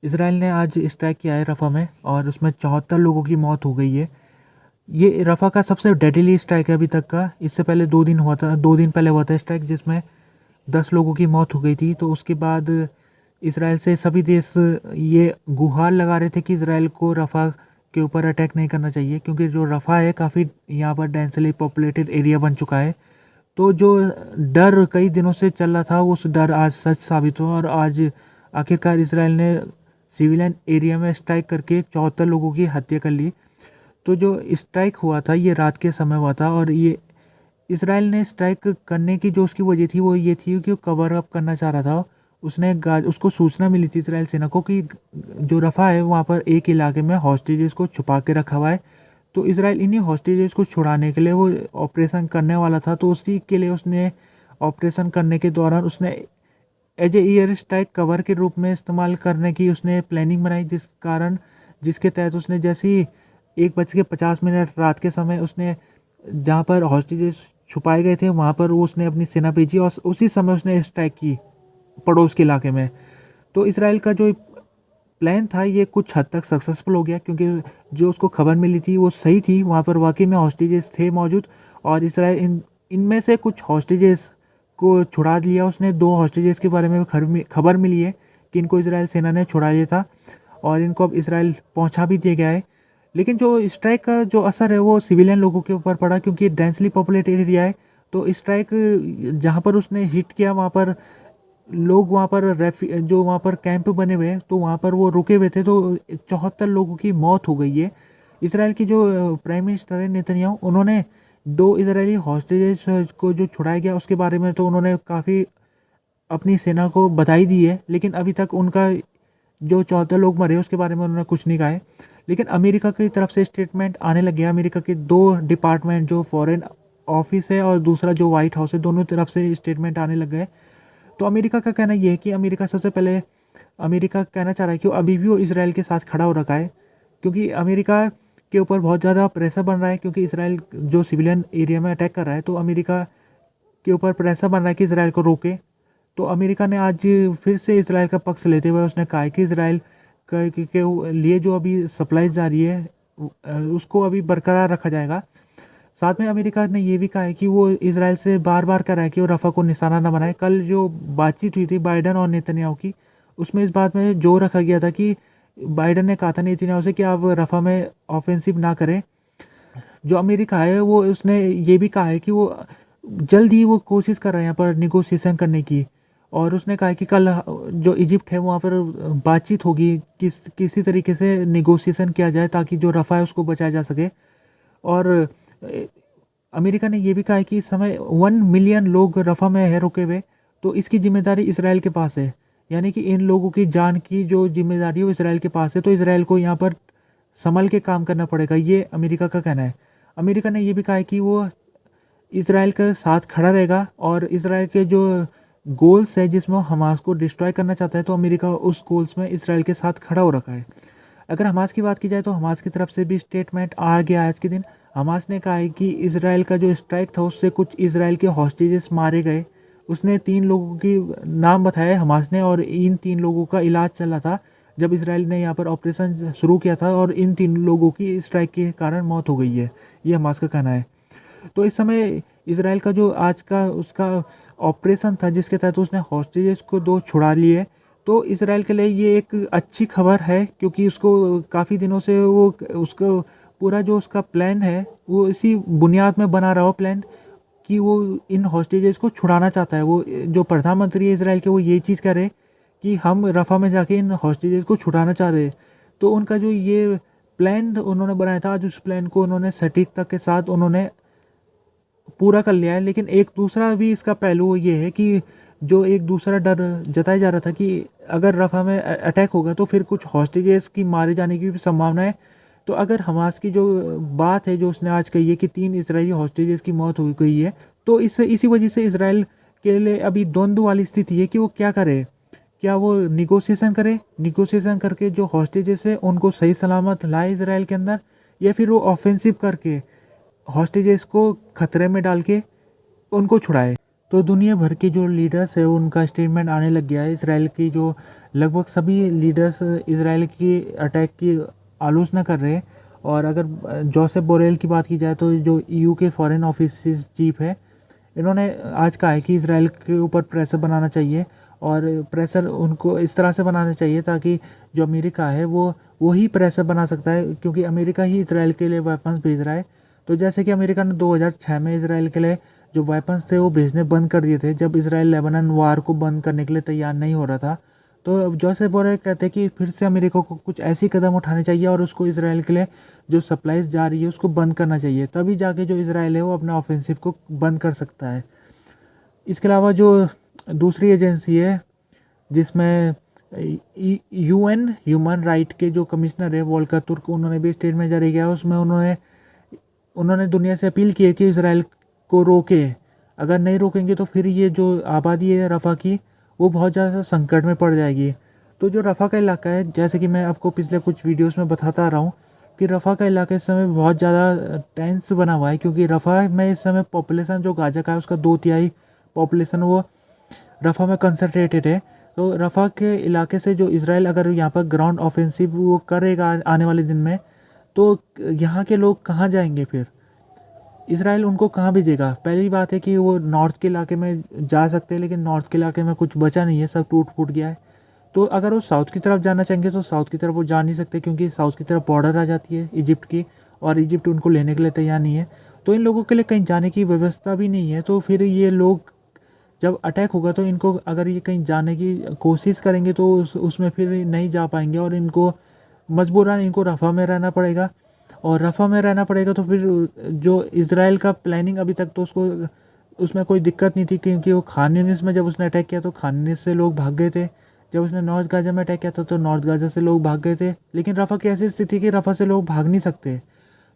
Israel ने आज strike किया है रफ़ा में और उसमें 74 लोगों की मौत हो गई है। ये रफ़ा का सबसे डेडली स्ट्राइक है अभी तक का। इससे पहले 2 दिन पहले हुआ था स्ट्राइक जिसमें 10 लोगों की मौत हो गई थी। तो उसके बाद इसराइल से सभी देश ये गुहार लगा रहे थे कि इसराइल को रफ़ा के ऊपर अटैक नहीं करना चाहिए, क्योंकि जो रफ़ा है काफ़ी यहाँ पर डेंसली पॉपुलेटेड एरिया बन चुका है। तो जो डर कई दिनों से चल रहा था उस डर आज सच साबित हुआ और आज आखिरकार इसराइल ने सिविलियन एरिया में स्ट्राइक करके 74 लोगों की हत्या कर ली। तो जो स्ट्राइक हुआ था ये रात के समय हुआ था और ये इसराइल ने स्ट्राइक करने की जो उसकी वजह थी वो ये थी कि वो कवर अप करना चाह रहा था। उसको सूचना मिली थी इसराइल सेना को कि जो रफ़ा है वहाँ पर एक इलाके में हॉस्टेजेस को छुपा के रखा हुआ है। तो इसराइल इन्हीं हॉस्टेजेस को छुड़ाने के लिए वो ऑपरेशन करने वाला था। तो उसी के लिए उसने ऑपरेशन करने के दौरान उसने as a air strike cover के रूप में इस्तेमाल करने की उसने प्लानिंग बनाई, जिसके तहत उसने जैसे ही 1:50 रात के समय उसने जहाँ पर हॉस्टेजेस छुपाए गए थे वहाँ पर वो उसने अपनी सेना भेजी और उसी समय उसने स्ट्राइक की पड़ोस के इलाके में। तो इसराइल का जो प्लान था ये कुछ हद तक सक्सेसफुल हो गया, क्योंकि जो उसको खबर मिली थी वो सही थी। वहाँ पर वाकई में हॉस्टेजेस थे मौजूद और इसराइल इनमें से कुछ हॉस्टेजेस को छुड़ा लिया उसने। 2 हॉस्टेजेस के बारे में खबर मिली है कि इनको इसराइल सेना ने छुड़ा लिया था और इनको अब इसराइल पहुँचा भी दिया गया है। लेकिन जो स्ट्राइक का जो असर है वो सिविलियन लोगों के ऊपर पड़ा, क्योंकि डेंसली पॉपुलेटेड एरिया है। तो स्ट्राइक जहाँ पर उसने हिट किया वहाँ पर लोग वहाँ पर जो वहाँ पर कैंप बने हुए हैं तो वहाँ पर वो रुके हुए थे। तो 74 लोगों की मौत हो गई है। इसराइल की जो प्राइम मिनिस्टर है नेतन्याहू, उन्होंने 2 इजरायली हॉस्टेजेस को जो छुड़ाया गया उसके बारे में तो उन्होंने काफ़ी अपनी सेना को बधाई दी है, लेकिन अभी तक उनका जो 74 लोग मरे उसके बारे में उन्होंने कुछ नहीं कहा है। लेकिन अमेरिका की तरफ से स्टेटमेंट आने लग गया। अमेरिका के 2 डिपार्टमेंट, जो फॉरेन ऑफिस है और दूसरा जो वाइट हाउस है, दोनों तरफ से स्टेटमेंट आने लग गए। तो अमेरिका का कहना ये है कि अमेरिका कहना चाह रहा है कि अभी भी वो इसराइल के साथ खड़ा हो रखा है, क्योंकि अमेरिका के ऊपर बहुत ज़्यादा प्रेशर बन रहा है, क्योंकि इसराइल जो सिविलियन एरिया में अटैक कर रहा है। तो अमेरिका के ऊपर प्रेशर बन रहा है कि इसराइल को रोके। तो अमेरिका ने आज फिर से इसराइल का पक्ष लेते हुए उसने कहा है कि इसराइल के लिए जो अभी सप्लाईज जा रही है उसको अभी बरकरार रखा जाएगा। साथ में अमेरिका ने ये भी कहा है कि वो इसराइल से बार बार कह रहा है कि वो रफ़ा को निशाना न बनाए। कल जो बातचीत हुई थी बाइडन और नेतन्याहू की, उसमें इस बात में जोर रखा गया था कि बाइडन ने कहा था नेतन्याहू से कि आप रफ़ा में ऑफेंसिव ना करें। जो अमेरिका है वो उसने ये भी कहा है कि वो जल्द ही वो कोशिश कर रहे हैं यहाँ पर निगोशिएशन करने की। और उसने कहा है कि कल जो इजिप्ट है वहाँ पर बातचीत होगी, किसी तरीके से निगोशिएशन किया जाए ताकि जो रफ़ा है उसको बचाया जा सके। और अमेरिका ने ये भी कहा है कि इस समय 1 मिलियन लोग रफ़ा में है रुके हुए, तो इसकी जिम्मेदारी इसराइल के पास है। यानी कि इन लोगों की जान की जो जिम्मेदारी है वो इसराइल के पास है। तो इसराइल को यहाँ पर संभल के काम करना पड़ेगा, ये अमेरिका का कहना है। अमेरिका ने ये भी कहा है कि वो इसराइल के साथ खड़ा रहेगा और इसराइल के जो गोल्स है जिसमें वो हमास को डिस्ट्रॉय करना चाहता है, तो अमेरिका उस गोल्स में इसराइल के साथ खड़ा हो रखा है। अगर हमास की बात की जाए तो हमास की तरफ से भी स्टेटमेंट आ गया आज के दिन। हमास ने कहा है कि इसराइल का जो स्ट्राइक था उससे कुछ इसराइल के हॉस्टेजेस मारे गए। उसने 3 लोगों की नाम बताया हमास ने, और इन 3 लोगों का इलाज चल रहा था जब इसराइल ने यहाँ पर ऑपरेशन शुरू किया था, और इन 3 लोगों की स्ट्राइक के कारण मौत हो गई है, ये हमास का कहना है। तो इस समय इसराइल का जो आज का उसका ऑपरेशन था जिसके तहत उसने हॉस्टेजेस को 2 छुड़ा लिए, तो इसराइल के लिए ये एक अच्छी खबर है, क्योंकि उसको काफ़ी दिनों से वो उसको पूरा जो उसका प्लान है वो इसी बुनियाद में बना रहा हो प्लान कि वो इन हॉस्टेजेस को छुड़ाना चाहता है। वो जो प्रधानमंत्री है इसराइल के वो यही चीज़ कर रहे कि हम रफ़ा में जाके इन हॉस्टेजेस को छुड़ाना चाह रहे। तो उनका जो ये प्लान उन्होंने बनाया था आज उस प्लान को उन्होंने सटीकता के साथ उन्होंने पूरा कर लिया है। लेकिन एक दूसरा भी इसका पहलू ये है कि जो एक दूसरा डर जताया जा रहा था कि अगर रफ़ा में अटैक होगा तो फिर कुछ हॉस्टेजेस की मारे जाने की भी संभावना है। तो अगर हमास की जो बात है जो उसने आज कही है कि 3 इजरायली हॉस्टेजेस की मौत हो गई है, तो इसी वजह से इसराइल के लिए अभी द्वंद्व वाली स्थिति है कि वो क्या करे। क्या वो निगोशिएशन करके जो हॉस्टेजेस है उनको सही सलामत लाए इसराइल के अंदर, या फिर वो ऑफेंसिव करके हॉस्टेजेस को खतरे में डाल के उनको छुड़ाए। तो दुनिया भर के जो लीडर्स है उनका स्टेटमेंट आने लग गया है। इसराइल की जो लगभग सभी लीडर्स इसराइल की अटैक की आलोचना कर रहे हैं। और अगर जोसेफ बोरेल की बात की जाए तो जो ईयू के फॉरेन ऑफिस चीफ है, इन्होंने आज कहा है कि इसराइल के ऊपर प्रेशर बनाना चाहिए और प्रेशर उनको इस तरह से बनाना चाहिए ताकि जो अमेरिका है वो ही प्रेशर बना सकता है, क्योंकि अमेरिका ही इसराइल के लिए वेपन्स भेज रहा है। तो जैसे कि अमेरिका ने 2006 में इसराइल के लिए जो वेपन्स थे वो भेजने बंद कर दिए थे, जब इसराइल लेबनान वार को बंद करने के लिए तैयार नहीं हो रहा था। तो जोसेफ बोरेल कहते हैं कि फिर से अमेरिका को कुछ ऐसी कदम उठाने चाहिए और उसको इसराइल के लिए जो सप्लाईज जा रही है उसको बंद करना चाहिए, तभी जाके जो इसराइल है वो अपना ऑफेंसिव को बंद कर सकता है। इसके अलावा जो दूसरी एजेंसी है जिसमें यूएन ह्यूमन राइट के जो कमिश्नर है वोल्कर तुर्क, उन्होंने भी स्टेटमेंट जारी किया। उसमें उन्होंने दुनिया से अपील की है कि इसराइल को रोके। अगर नहीं रोकेंगे तो फिर ये जो आबादी है रफ़ा की वो बहुत ज़्यादा संकट में पड़ जाएगी। तो जो रफ़ा का इलाका है, जैसे कि मैं आपको पिछले कुछ वीडियोस में बताता आ रहा हूँ कि रफ़ा का इलाका इस समय बहुत ज़्यादा टेंस बना हुआ है, क्योंकि रफ़ा में इस समय पॉपुलेशन जो गाजा का है उसका 2/3 पॉपुलेशन वो रफ़ा में कंसंट्रेटेड है। तो रफ़ा के इलाके से जो इसराइल अगर यहाँ पर ग्राउंड ऑफेंसिव वो करेगा आने वाले दिन में, तो यहाँ के लोग कहाँ जाएंगे फिर? इसराइल उनको कहाँ भेजेगा? पहली बात है कि वो नॉर्थ के इलाके में जा सकते हैं, लेकिन नॉर्थ के इलाके में कुछ बचा नहीं है, सब टूट फूट गया है। तो अगर वो साउथ की तरफ जाना चाहेंगे तो साउथ की तरफ वो जा नहीं सकते, क्योंकि साउथ की तरफ बॉर्डर आ जाती है इजिप्ट की, और इजिप्ट उनको लेने के लिए तैयार नहीं है। तो इन लोगों के लिए कहीं जाने की व्यवस्था भी नहीं है। तो फिर ये लोग जब अटैक होगा तो इनको अगर ये कहीं जाने की कोशिश करेंगे तो उसमें फिर नहीं जा पाएंगे, और इनको मजबूरन इनको रफ़ा में रहना पड़ेगा। और रफ़ा में रहना पड़ेगा तो फिर जो इसराइल का प्लानिंग अभी तक तो उसमें कोई दिक्कत नहीं थी, क्योंकि वो खान यूनिस में जब उसने अटैक किया तो खान यूनिस से लोग भाग गए थे। जब उसने नॉर्थ गाजा में अटैक किया था तो नॉर्थ गाजा से लोग भाग गए थे। लेकिन रफ़ा की ऐसी स्थिति कि रफ़ा से लोग भाग नहीं सकते।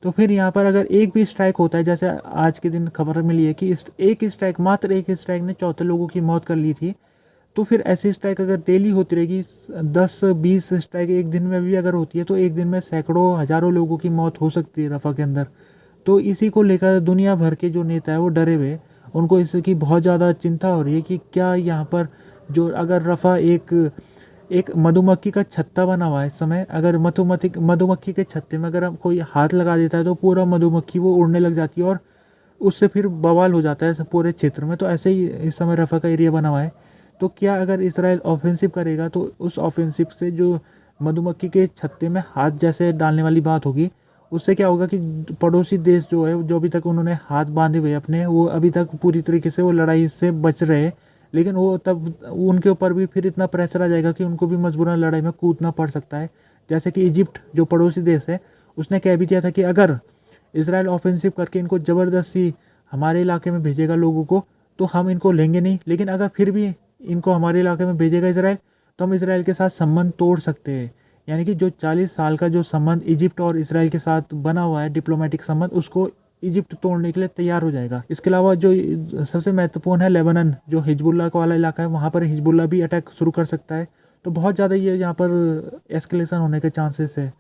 तो फिर यहाँ पर अगर एक भी स्ट्राइक होता है, जैसे आज के दिन खबर मिली है कि एक स्ट्राइक, मात्र एक स्ट्राइक ने 14 लोगों की मौत कर ली थी। तो फिर ऐसी स्ट्राइक अगर डेली होती रहेगी, 10-20 स्ट्राइक एक दिन में भी अगर होती है, तो एक दिन में सैकड़ों हज़ारों लोगों की मौत हो सकती है रफ़ा के अंदर। तो इसी को लेकर दुनिया भर के जो नेता है वो डरे हुए, उनको इसकी बहुत ज़्यादा चिंता हो रही है कि क्या यहाँ पर जो अगर रफ़ा एक मधुमक्खी का छत्ता बना हुआ है इस समय, अगर मधुमक्खी के छत्ते में अगर कोई हाथ लगा देता है तो पूरा मधुमक्खी वो उड़ने लग जाती है और उससे फिर बवाल हो जाता है पूरे क्षेत्र में। तो ऐसे ही इस समय रफ़ा का एरिया बना हुआ है। तो क्या अगर इसराइल ऑफेंसिव करेगा तो उस ऑफेंसिव से जो मधुमक्खी के छत्ते में हाथ जैसे डालने वाली बात होगी, उससे क्या होगा कि पड़ोसी देश जो है, जो अभी तक उन्होंने हाथ बांधे हुए अपने, वो अभी तक पूरी तरीके से वो लड़ाई से बच रहे, लेकिन वो तब उनके ऊपर भी फिर इतना प्रेशर आ जाएगा कि उनको भी मजबूरन लड़ाई में कूदना पड़ सकता है। जैसे कि इजिप्ट जो पड़ोसी देश है, उसने कह भी दिया था कि अगर इसराइल ऑफेंसिव करके इनको ज़बरदस्ती हमारे इलाके में भेजेगा लोगों को, तो हम इनको लेंगे नहीं, लेकिन अगर फिर भी इनको हमारे इलाके में भेजेगा इसराइल, तो हम इसराइल के साथ संबंध तोड़ सकते हैं। यानी कि जो 40 साल का जो संबंध इजिप्ट और इसराइल के साथ बना हुआ है, डिप्लोमेटिक संबंध, उसको इजिप्ट तोड़ने के लिए तैयार हो जाएगा। इसके अलावा जो सबसे महत्वपूर्ण है लेबनान, जो हिजबुल्लाह का वाला इलाका है, वहाँ पर हिजबुल्लाह भी अटैक शुरू कर सकता है। तो बहुत ज़्यादा ये यहाँ पर एस्केलेशन होने के चांसेस है।